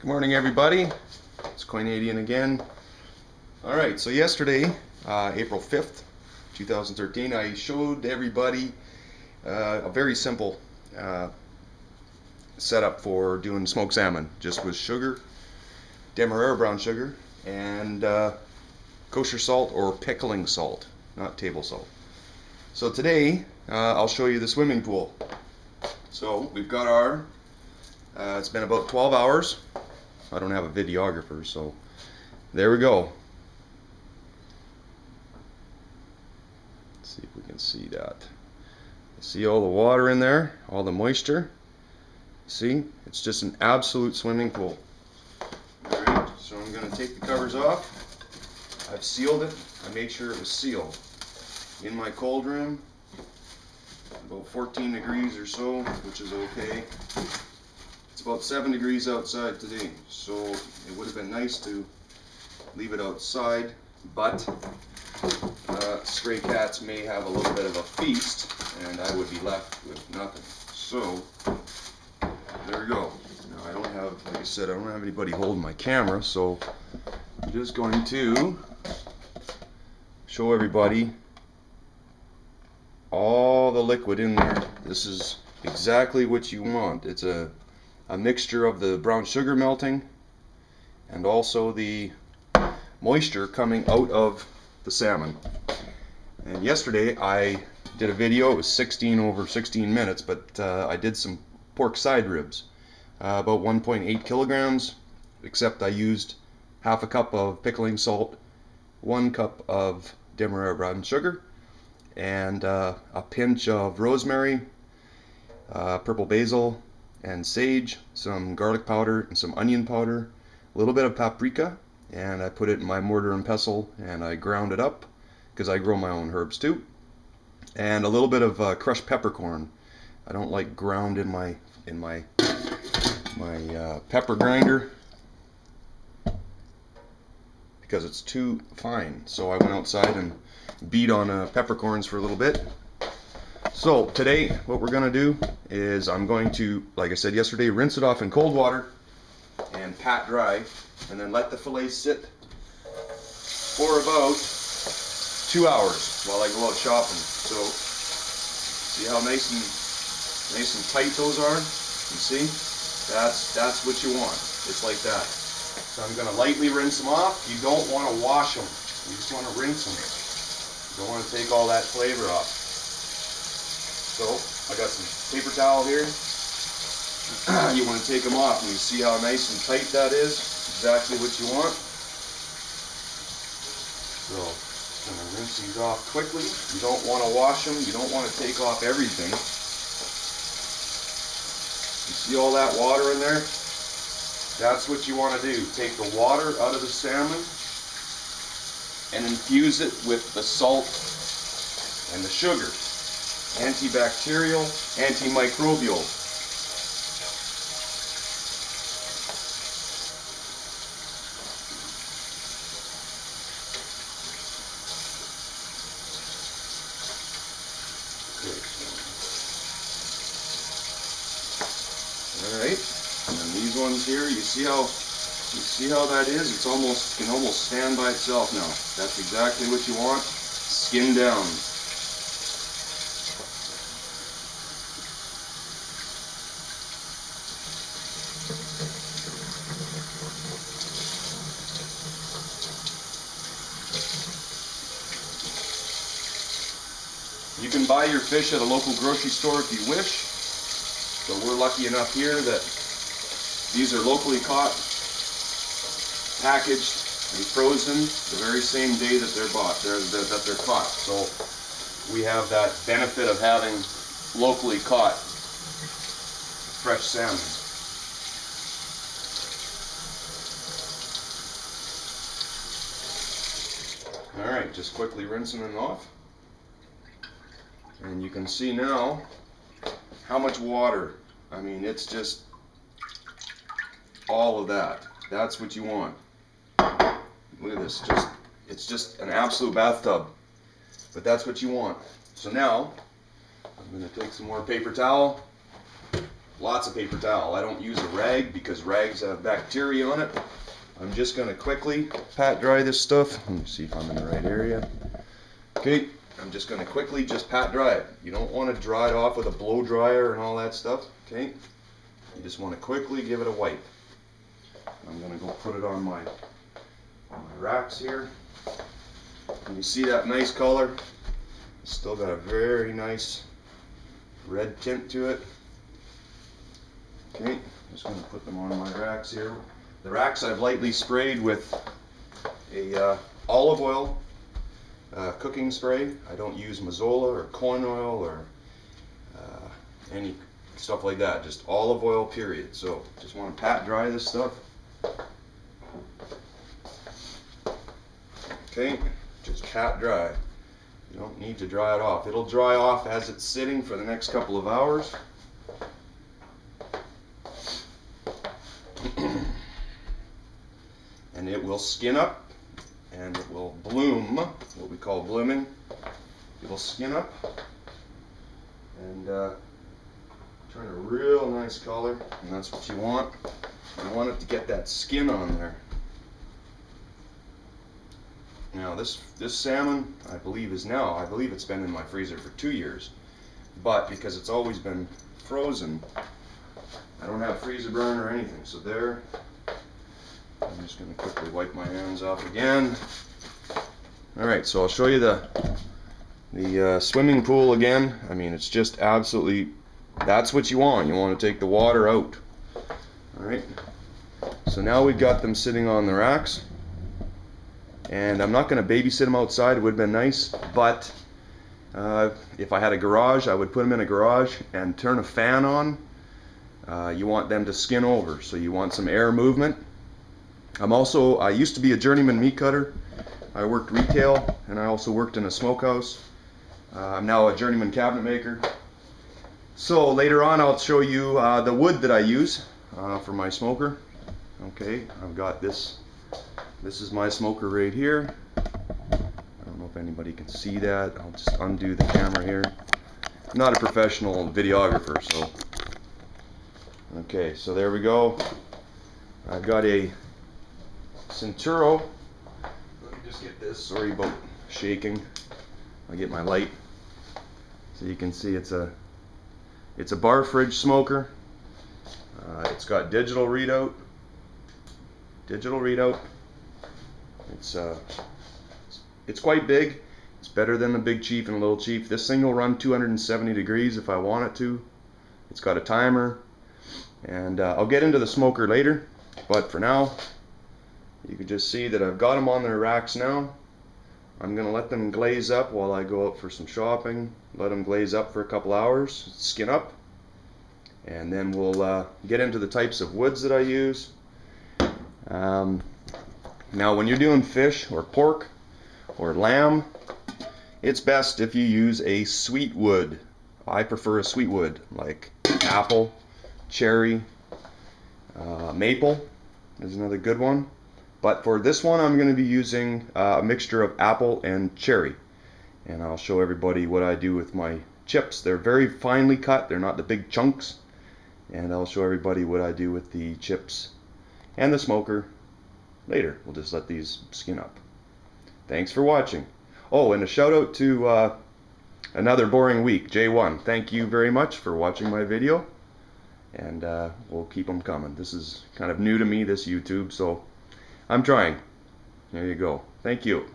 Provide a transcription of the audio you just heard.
Good morning, everybody. It's Canadian again. All right, so yesterday, April 5th, 2013, I showed everybody a very simple setup for doing smoked salmon, just with sugar, demerara brown sugar, and kosher salt or pickling salt, not table salt. So today, I'll show you the swimming pool. So we've got our, it's been about 12 hours. I don't have a videographer, so there we go. Let's see if we can see that. See all the water in there, all the moisture. See, it's just an absolute swimming pool. Alright, so I'm going to take the covers off. I've sealed it. I made sure it was sealed. In my cold room, about 14 degrees or so, which is okay. It's about 7 degrees outside today, so it would have been nice to leave it outside, but stray cats may have a little bit of a feast, and I would be left with nothing. So, there we go. Now I don't have, like I said, I don't have anybody holding my camera, so I'm just going to show everybody all the liquid in there. This is exactly what you want. It's a mixture of the brown sugar melting and also the moisture coming out of the salmon. And yesterday I did a video. It was 16 over 16 minutes, but I did some pork side ribs, about 1.8 kilograms, except I used half a cup of pickling salt, 1 cup of demerara brown sugar, and a pinch of rosemary, purple basil, and sage, some garlic powder and some onion powder, a little bit of paprika, and I put it in my mortar and pestle and I ground it up because I grow my own herbs too, and a little bit of crushed peppercorn. I don't like ground in my pepper grinder because it's too fine. So I went outside and beat on peppercorns for a little bit. So today what we're going to do is I'm going to, like I said yesterday, rinse it off in cold water and pat dry, and then let the fillet sit for about 2 hours while I go out shopping. So see how nice and tight those are? You see? That's what you want. It's like that. So I'm going to lightly rinse them off. You don't want to wash them. You just want to rinse them. You don't want to take all that flavor off. So I got some paper towel here. You want to take them off, and you see how nice and tight that is? Exactly what you want. So I'm going to rinse these off quickly. You don't want to wash them. You don't want to take off everything. You see all that water in there? That's what you want to do. Take the water out of the salmon and infuse it with the salt and the sugar. Anti-bacterial, antimicrobial. Alright, and these ones here, you see how that is? It's almost, can almost stand by itself now. That's exactly what you want. Skin down. You can buy your fish at a local grocery store if you wish, but we're lucky enough here that these are locally caught, packaged, and frozen the very same day that they're bought, that they're caught. So we have that benefit of having locally caught fresh salmon. Alright, just quickly rinsing them off. And you can see now how much water. I mean, it's just all of that. That's what you want. Look at this. It's just an absolute bathtub. But that's what you want. So now I'm going to take some more paper towel, lots of paper towel. I don't use a rag because rags have bacteria on it. I'm just going to quickly pat dry this stuff. Let me see if I'm in the right area. Okay, I'm just going to quickly just pat dry it. You don't want to dry it off with a blow dryer and all that stuff. Okay, you just want to quickly give it a wipe. I'm going to go put it on my racks here. And you see that nice color? It's still got a very nice red tint to it. Okay, just going to put them on my racks here. The racks I've lightly sprayed with a olive oil cooking spray. I don't use Mazola or corn oil or any stuff like that. Just olive oil, period. So just want to pat dry this stuff. Okay, just pat dry. You don't need to dry it off. It'll dry off as it's sitting for the next couple of hours. And it will skin up and it will bloom, what we call blooming. It will skin up and turn a real nice color, and that's what you want. You want it to get that skin on there. Now this salmon, I believe it's been in my freezer for 2 years, but because it's always been frozen, I don't have freezer burn or anything. So there, I'm just going to quickly wipe my hands off again. Alright, so I'll show you the swimming pool again. I mean, it's just absolutely, that's what you want. You want to take the water out. Alright, so now we've got them sitting on the racks. And I'm not going to babysit them outside. It would have been nice, but if I had a garage, I would put them in a garage and turn a fan on. You want them to skin over, so you want some air movement. I used to be a journeyman meat cutter. I worked retail, and I also worked in a smokehouse. I'm now a journeyman cabinet maker. So later on I'll show you the wood that I use for my smoker. Okay, I've got this. This is my smoker right here. I don't know if anybody can see that. I'll just undo the camera here. I'm not a professional videographer, so. Okay, so there we go. I've got a Centuro. Let me just get this. Sorry about shaking. I'll get my light. So you can see it's a bar fridge smoker. It's got digital readout. It's quite big. It's better than the Big Chief and Little Chief. This thing will run 270 degrees if I want it to. It's got a timer, and I'll get into the smoker later, but for now you can just see that I've got them on their racks now. I'm gonna let them glaze up while I go out for some shopping. Let them glaze up for a couple hours, skin up, and then we'll get into the types of woods that I use. Now when you're doing fish or pork or lamb, it's best if you use a sweet wood. I prefer a sweet wood like apple, cherry, maple is another good one. But for this one I'm going to be using a mixture of apple and cherry. And I'll show everybody what I do with my chips. They're very finely cut, they're not the big chunks. And I'll show everybody what I do with the chips and the smoker later. We'll just let these skin up. Thanks for watching. Oh, and a shout out to another boring week, J1. Thank you very much for watching my video, and we'll keep them coming. This is kind of new to me, this YouTube, so I'm trying. There you go. Thank you.